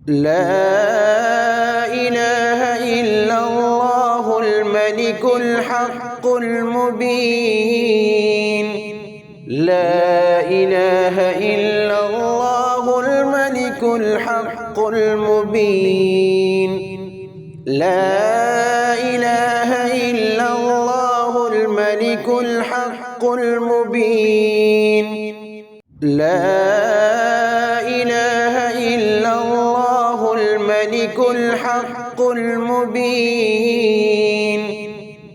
لا إله إلا الله الملك الحق المبين. لا إله إلا الله الملك الحق المبين. لا إله إلا الله الملك الحق المبين. لا إله إلا الله الملك الحق المبين.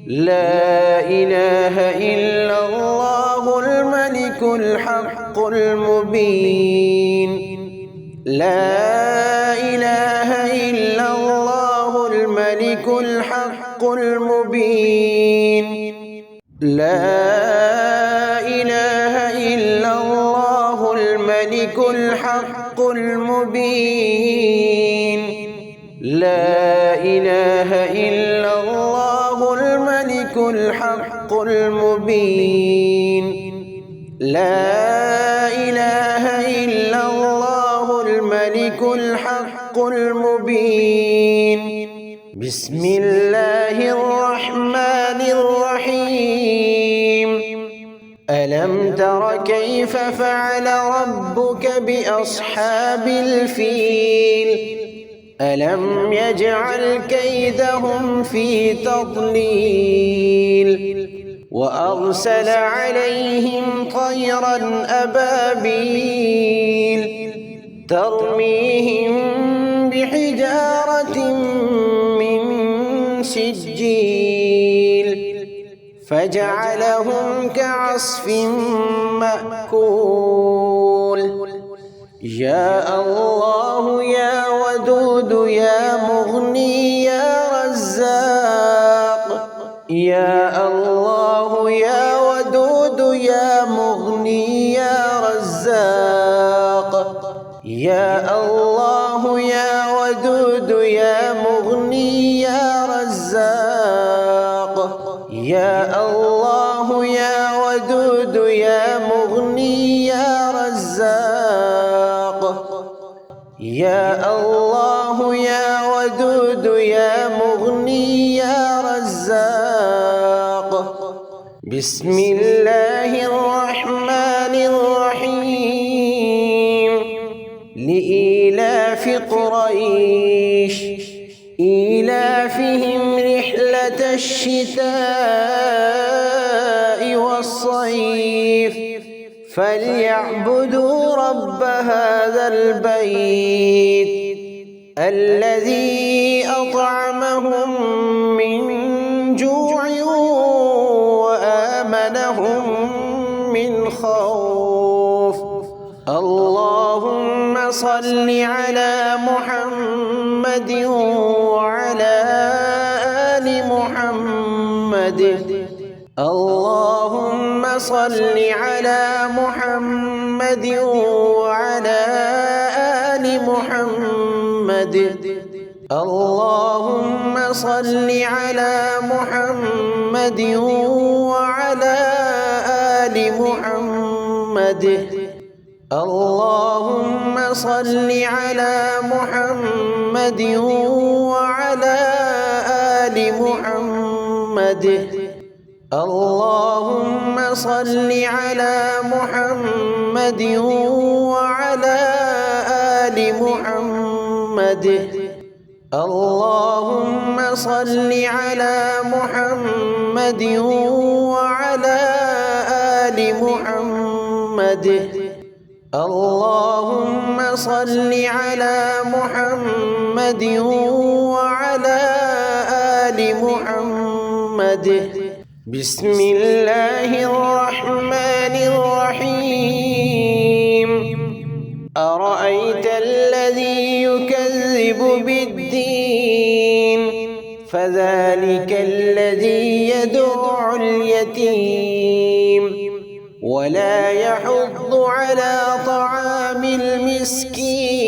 لا إله إلا الله الملك الحق المبين. لا إله إلا الله الملك الحق المبين. لا إله إلا الله الملك الحق المبين. لا إله إلا الله الملك الحق المبين. لا إله إلا الله الملك الحق المبين. بسم الله الرحمن الرحيم. ألم تر كيف فعل ربك بأصحاب الفيل؟ ألم يجعل كيدهم في تضليل وأرسل عليهم طيرا أبابيل ترميهم بحجارة من سجيل فجعلهم كعصف مأكول. يا الله يا ودود يا مغني يا رزاق. يا الله يا ودود يا مغني يا رزاق. يا الله يا ودود يا مغني يا رزاق. يا الله يا ودود يا مغني يا رزاق. يا الله يا ودود يا مغني يا رزاق. بسم الله الرحمن الرحيم. لإيلاف قريش إيلافهم رحلة الشتاء والصيف فليعبدوا رب هذا البيت الذي أطعمهم من جوع وآمنهم من خوف. اللهم صل على محمد وعلى آل محمد. اللهم صل على محمد وعلى آل محمد. اللهم صل على محمد وعلى آل محمد. اللهم صل على محمد وعلى آل محمد. اللهم صل على محمد وعلى آل محمد. اللهم صل على محمد وعلى آل محمد. اللهم صل على محمد وعلى آل محمد. بسم الله الرحمن الرحيم. أرأيت الذي يكذب بالدين فذلك الذي يدع اليتيم ولا يحض على طعام المسكين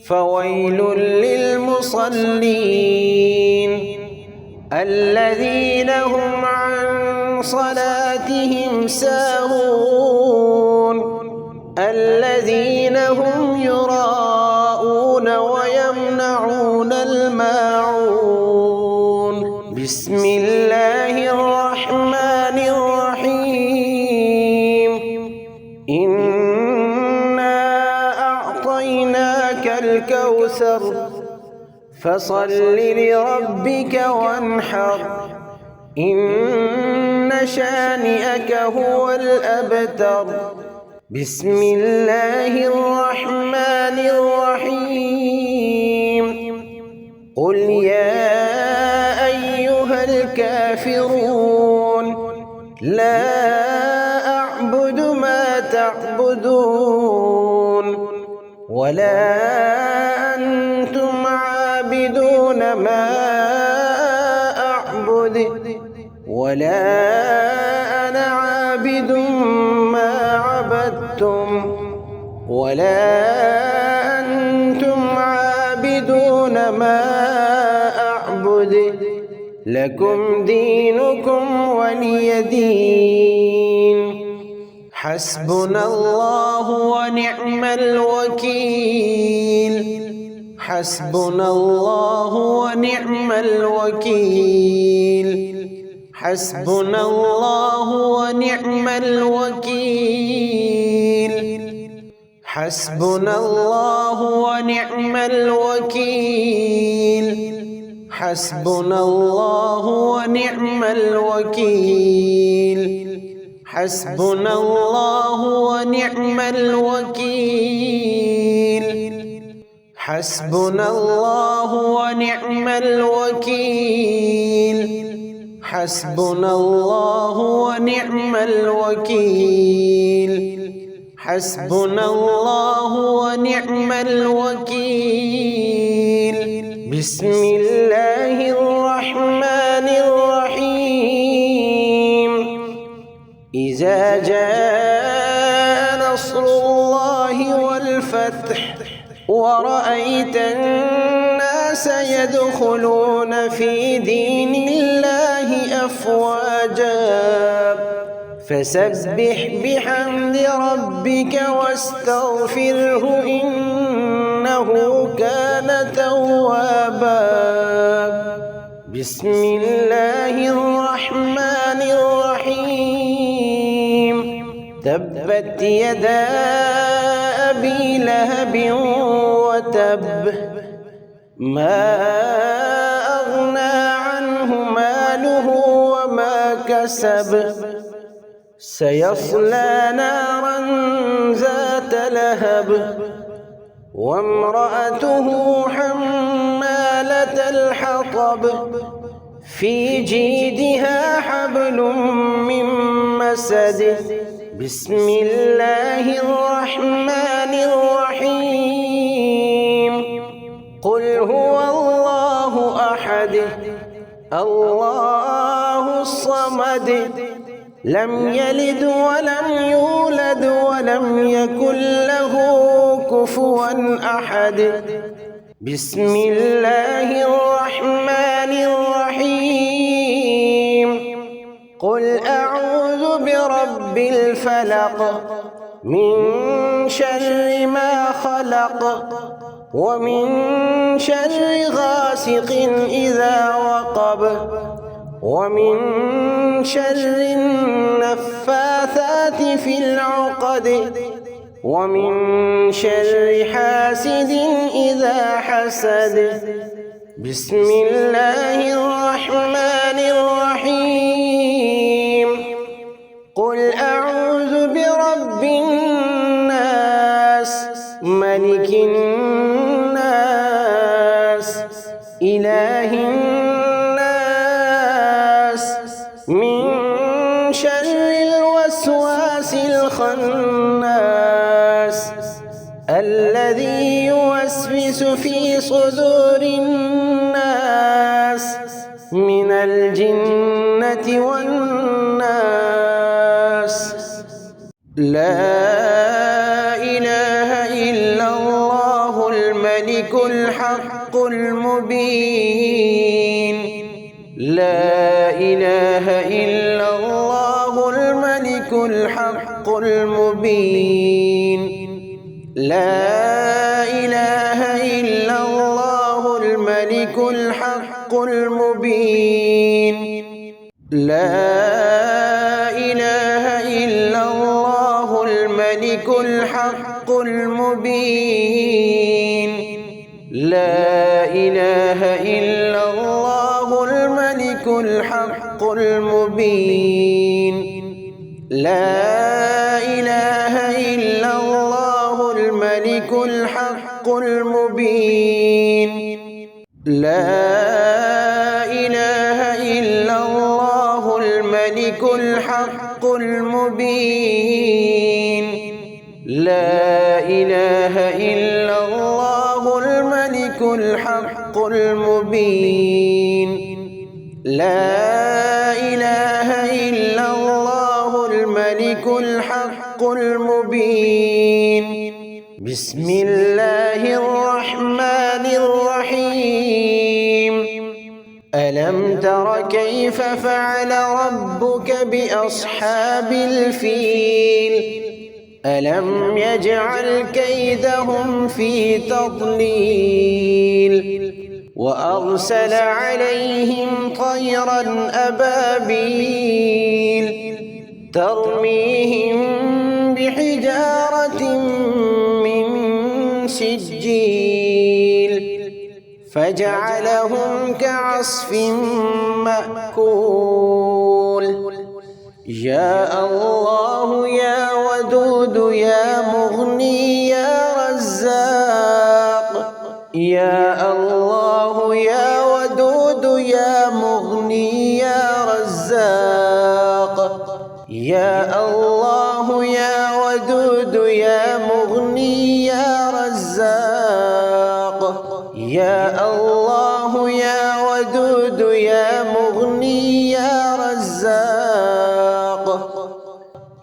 فويل للمصلين الذين هم عن صلاتهم ساهون الذين هم يراءون بسم الله الرحمن الرحيم إنا أعطيناك الكوثر فصل لربك وانحر إن شانئك هو الأبتر بسم الله الرحمن الرحيم قل يا أيها الكافرون لا أعبد ما تعبدون ولا أنتم عابدون ما أعبد ولا أنا عابد ما عبدتم ولا أنتم عابدون ما أعبد لكم دينكم ولي دين حسبنا الله ونعم الوكيل حسبنا الله ونعم الوكيل حسبنا الله ونعم الوكيل حسبنا الله ونعم الوكيل حسبنا الله ونعم الوكيل حسبنا الله ونعم الوكيل حسبنا الله ونعم الوكيل حسبنا الله ونعم الوكيل حسبنا الله ونعم الوكيل بسم الله الرحمن الرحيم إذا جاء نصر الله والفتح ورأيت الناس يدخلون في دين الله أفواجا فسبح بحمد ربك واستغفره إنه كان توابا بسم الله الرحمن الرحيم تبت يدا أبي لهب وتب ما أغنى عنه ماله وما كسب سيصلى نارا ذات لهب وامرأته حمالة الحطب في جيدها حبل من مسد بسم الله الرحمن الرحيم قل هو الله أحد الله الصمد لم يلد ولم يولد ولم يكن له كفوا أحد بسم الله الرحمن الرحيم قل أعوذ برب الفلق من شر ما خلق ومن شر غاسق إذا وقب ومن شر النفاثات في العقد ومن شر حاسد إذا حسد بسم الله الرحمن الرحيم قل أعوذ برب الناس ملك الناس إله الناس من شر الوسواس الخناس الذي يوسوس في صدور الناس من الجنة والناس لا إله إلا الله الملك الحق المبين لا إله إلا الله الملك الحق المبين لا إله إلا الله الملك الحق المبين لا إله إلا الله الملك الحق المبين لا إله إلا الله الملك الحق المبين لا إله إلا الله الملك الحق المبين لا إله إلا الله الملك الحق المبين لا إله إلا الله الملك الحق المبين لا إله إلا الله الملك الحق المبين بسم الله الرحمن الرحيم ألم تر كيف فعل ربك بأصحاب الفيل ألم يجعل كيدهم في تضليل وأرسل عليهم طيرا أبابيل ترميهم بحجارة من سجيل فجعلهم كعصف مأكول يا الله يا ودود يا مغني يا رزاق يا الله يا ودود يا مغني يا رزاق يا الله يا ودود يا مغني يا رزاق يا الله يا ودود يا مغني يا رزاق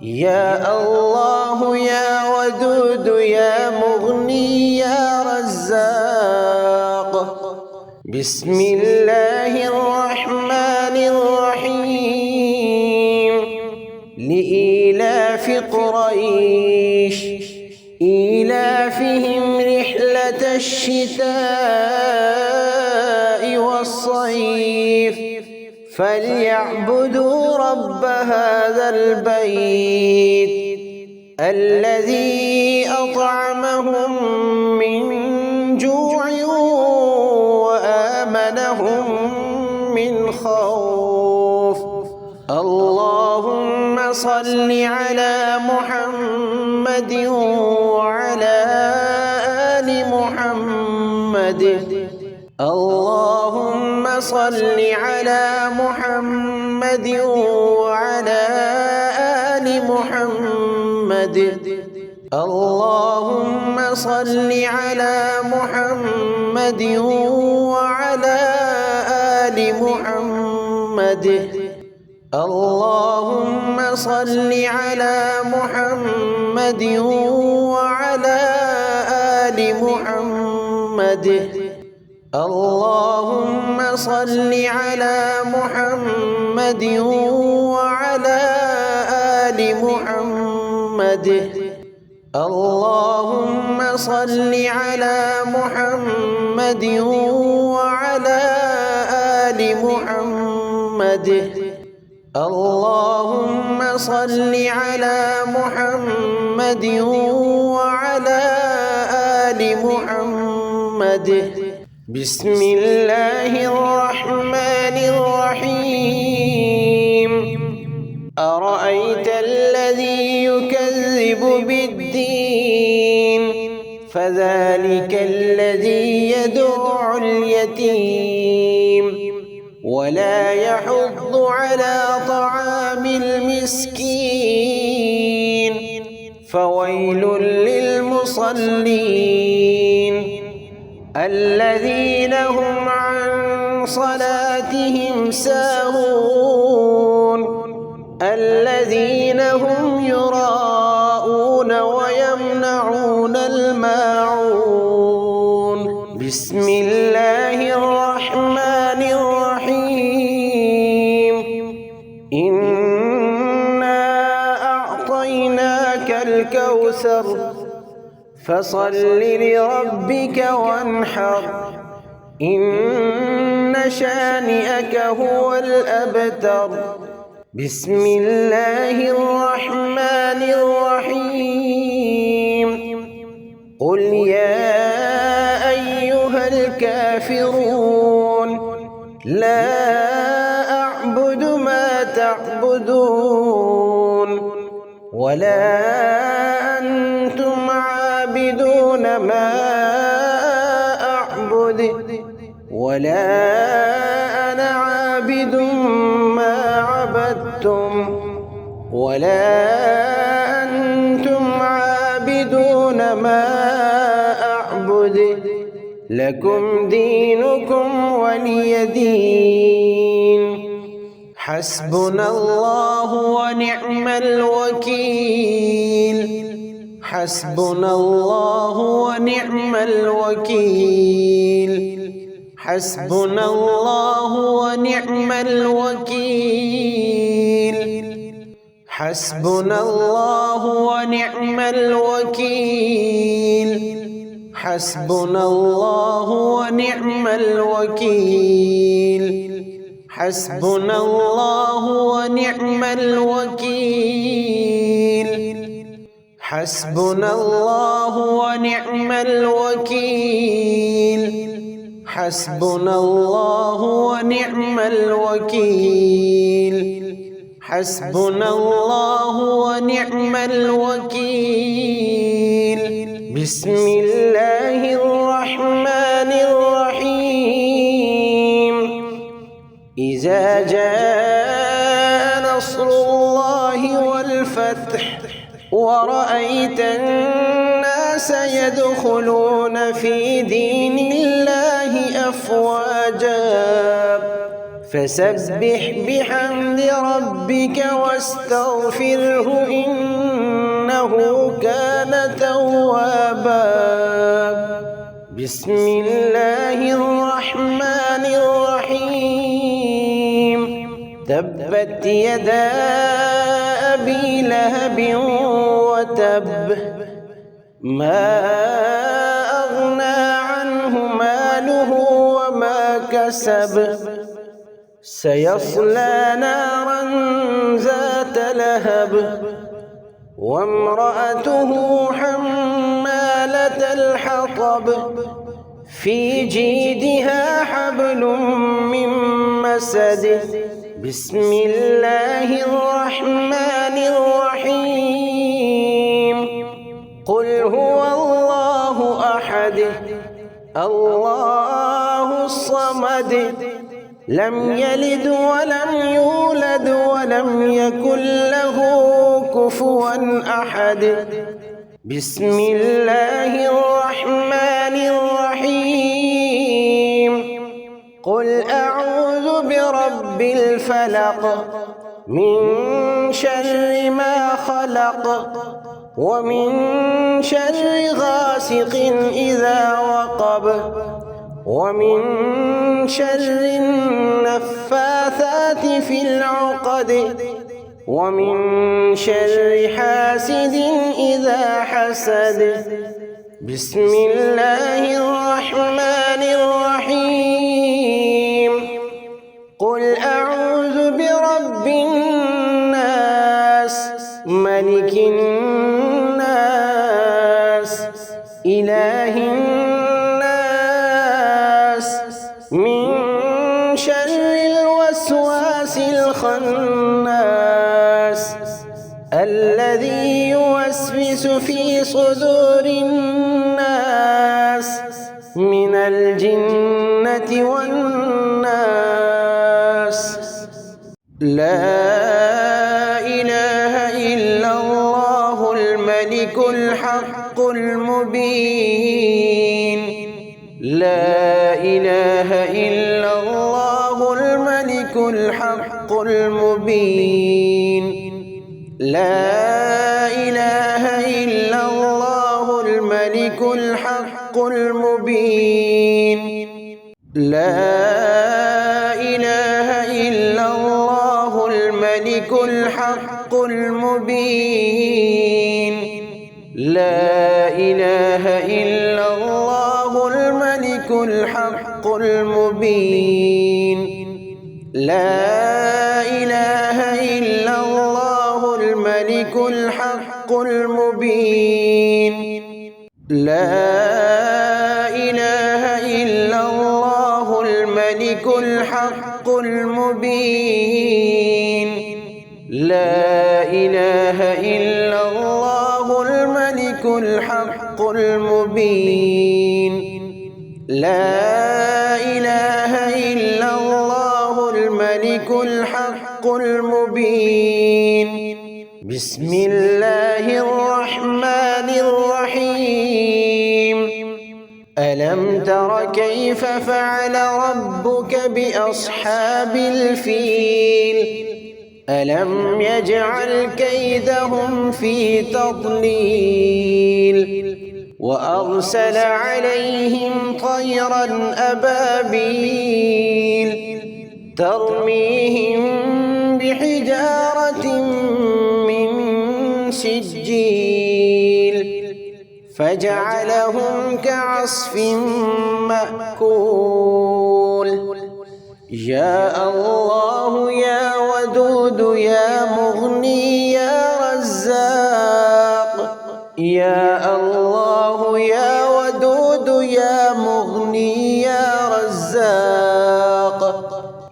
يا الله يا ودود يا مغني يا رزاق بسم الله الرحمن الرحيم لإيلاف قريش إيلافهم رحلة الشتاء والصيف فليعبدوا رب هذا البيت الذي أطعمهم من جوع وآمنهم من خوف اللهم صل على محمد وعلى آل محمد اللهم صل على محمد وعلى آل محمد اللهم صل على محمد وعلى آل محمد اللهم صل على محمد وعلى آل محمد اللهم صل على محمد وعلى آل محمد اللهم صل على محمد وعلى آل محمد اللهم صل على محمد وعلى آل محمد بسم الله الرحمن الرحيم أرأيت الذي يكذب بالدين فذلك الذي يدع اليتيم ولا يحض على طعام المسكين فويل للمصلين الذين هم عن صلاتهم ساهون الذين هم يراءون ويمنعون الماعون بسم الله الرحمن الرحيم إنا أعطيناك الكوثر فصل لربك وانحر إن شانئك هو الأبتر. بسم الله الرحمن الرحيم. قل يا أيها الكافرون لا أعبد ما تعبدون ولا أنتم عابدون ما أعبد ولا أنا عابد ما عبدتم ولا أنتم عابدون ما أعبد لكم دينكم ولي دين. حسبنا الله ونعم الوكيل. حسبنا الله ونعم الوكيل. حسبنا الله ونعم الوكيل. حسبنا الله ونعم الوكيل. حسبنا الله ونعم الوكيل. حسبنا الله ونعم الوكيل. حسبنا الله ونعم الوكيل. حسبنا الله ونعم الوكيل. حسبنا الله ونعم الوكيل. بسم الله الرحمن الرحيم. إذا جاء نصر الله والفتح ورأيت الناس يدخلون في دين الله أفواجا فسبح بحمد ربك واستغفره إنه كان توابا. بسم الله الرحمن الرحيم. تبت يدا أبي لهب وتب ما أغنى عنه ماله وما كسب سيصلى نارا ذات لهب وامرأته حمالة الحطب في جيدها حبل من مسد. بسم الله الرحمن الرحيم. قل هو الله أحد الله الصمد لم يلد ولم يولد ولم يكن له كفوا أحد. بسم الله الرحمن الرحيم. قل أعوذ برب الفلق من شر ما خلق ومن شر غاسق إذا وقب ومن شر النفاثات في العقد ومن شر حاسد إذا حسد. بسم الله الرحمن الرحيم. قل أعوذ برب الناس ملك الناس إله الناس من شر الوسواس الخناس الذي يوسوس في صدور الناس من الجنة والناس. لا إله إلا الله الملك الحق المبين. لا إله إلا الله الملك الحق المبين. لا إله إلا الله الملك الحق المبين. لا إله إلا الله الملك الحق المبين. لا إله إلا الله الملك الملك الحق المبين لا إله إلا الله الملك الحق المبين لا إله إلا الله الملك الحق المبين لا إله إلا الله الملك الحق المبين لا إله إلا الله الملك الحق المبين بسم الله الرحمن الرحيم ألم تر كيف فعل ربك بأصحاب الفيل ألم يجعل كيدهم في تضليل وأرسل عليهم طيرا أبابيل ترميهم بحجارة من سجيل فجعلهم كعصف مأكول يا الله يا ودود يا مغني يا رزاق يا الله يا ودود يا مغني يا رزاق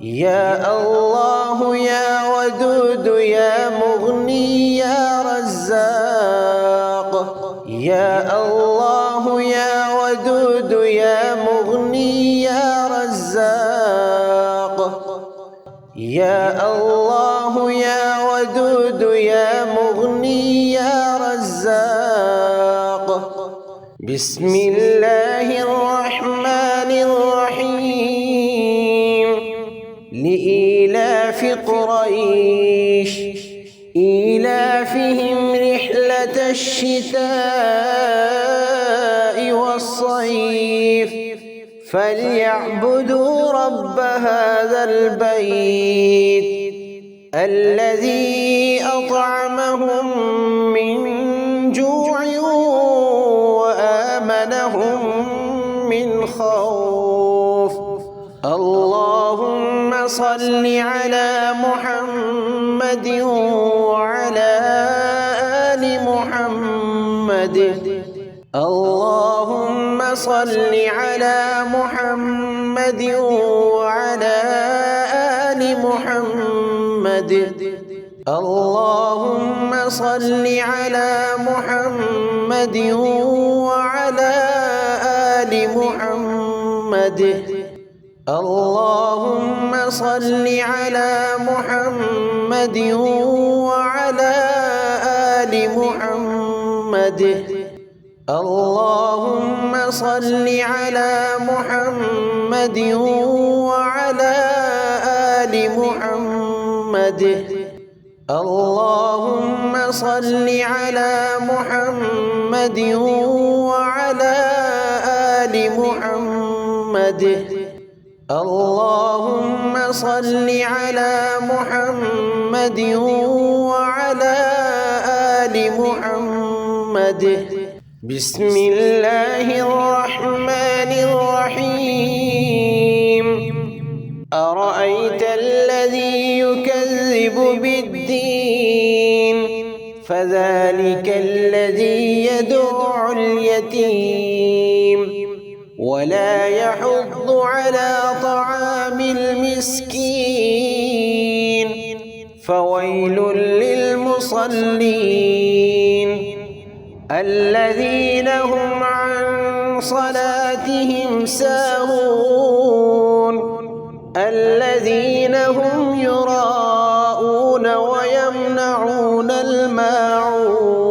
يا الله يا ودود يا مغني يا رزاق يا الله يا ودود يا مغني يا رزاق يا الله يا ودود يا مغني يا رزاق بسم الله الرحمن الرحيم لإيلاف قريش إيلافهم رحلة الشتاء والصيف فليعبدوا رب هذا البيت الذي أطعمهم من جوع وآمنهم من خوف اللهم صل على محمد وعلى آل محمد اللهم صل على محمد وعلى آل محمد اللهم صل على محمد وعلى آل محمد اللهم صل على محمد وعلى آل محمد اللهم صل على محمد وعلى آل محمد اللهم صل على محمد وعلى آل محمد اللهم صل على محمد وعلى آل محمد بسم الله الرحمن الرحيم أرأيت الذي يكذب بالدين فذلك الذي يدع اليتيم ولا يحض على طعام المسكين فويل للمصلين الذين هم عن صلاتهم ساهون الذين هم يراءون ويمنعون الماعون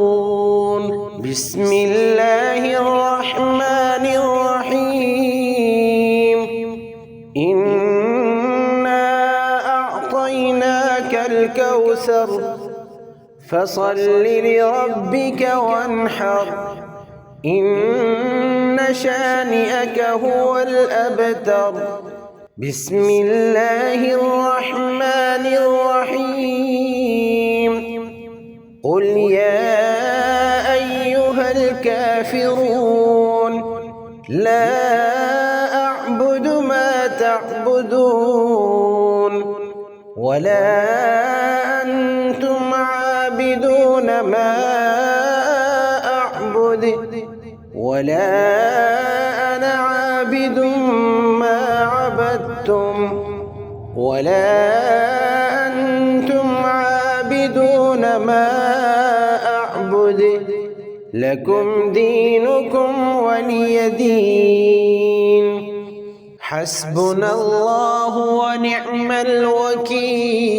بسم الله الرحمن الرحيم إنا أعطيناك الكوثر فصل لربك وانحر إن شانئك هو الأبتر بسم الله الرحمن الرحيم قل يا أيها الكافرون لا تعبدون ولا أنتم عابدون ما أعبد ولا أنا عابد ما عبدتم ولا أنتم عابدون ما أعبد لكم دينكم ولي دين. حسبنا الله ونعم الوكيل.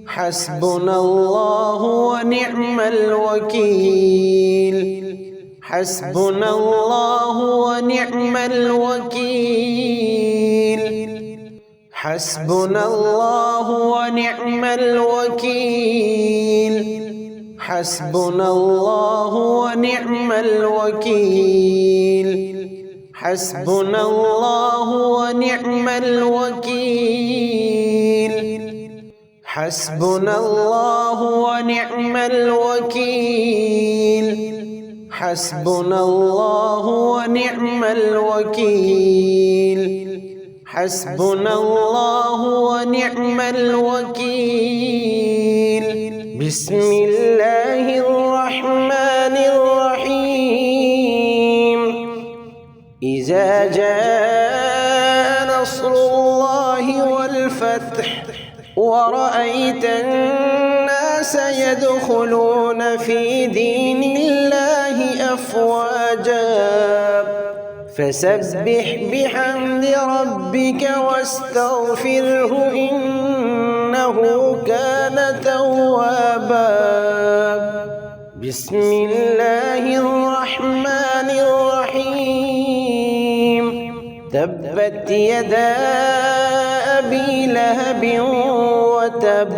حسبنا الله ونعم الوكيل. حسبنا الله ونعم الوكيل. حسبنا الله ونعم الوكيل. حسبنا الله ونعم الوكيل. حسبنا الله ونعم الوكيل. حسبنا الله ونعم الوكيل. حسبنا الله ونعم الوكيل. حسبنا الله ونعم الوكيل. بسم الله الرحمن الرحيم. إذا جاء نصر الله والفتح ورأيت الناس يدخلون في دين الله أفواجا فسبح بحمد ربك واستغفره إنه كان توابا. بسم الله الرحمن الرحيم. تبت يدا أبي لهب وتب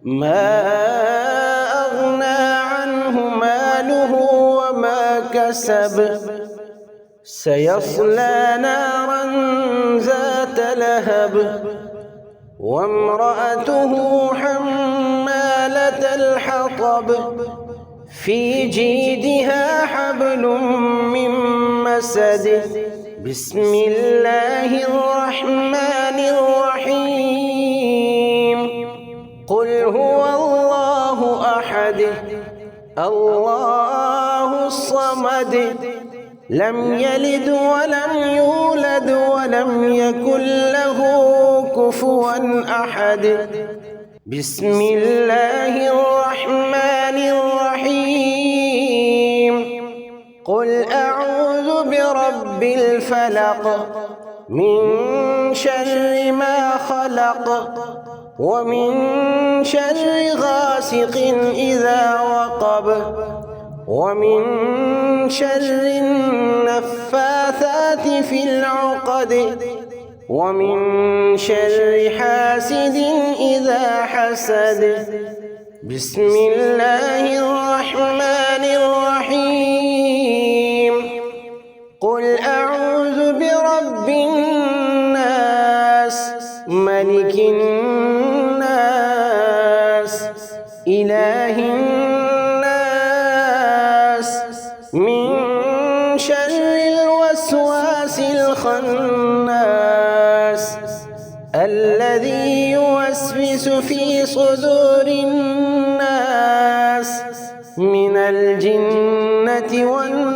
ما أغنى عنه ماله وما كسب سيصلى نارا ذات لهب وامرأته حمالة الحطب في جيدها حبل من مسد. بسم الله الرحمن الرحيم. قل هو الله أحد الله الصمد لم يلد ولم يولد ولم يكن له كفوا أحد. بسم الله الرحمن الرحيم. قل أعوذ برب الفلق من شر ما خلق ومن شر غاسق إذا وقب ومن شر النفاثات في العقد ومن شر حاسد إذا حسد. بسم الله الرحمن الرحيم. قل أعوذ برب الناس ملك الناس إله الناس من شر الوسواس الخناس الذي يوسوس في صدور الناس من الجنة والناس.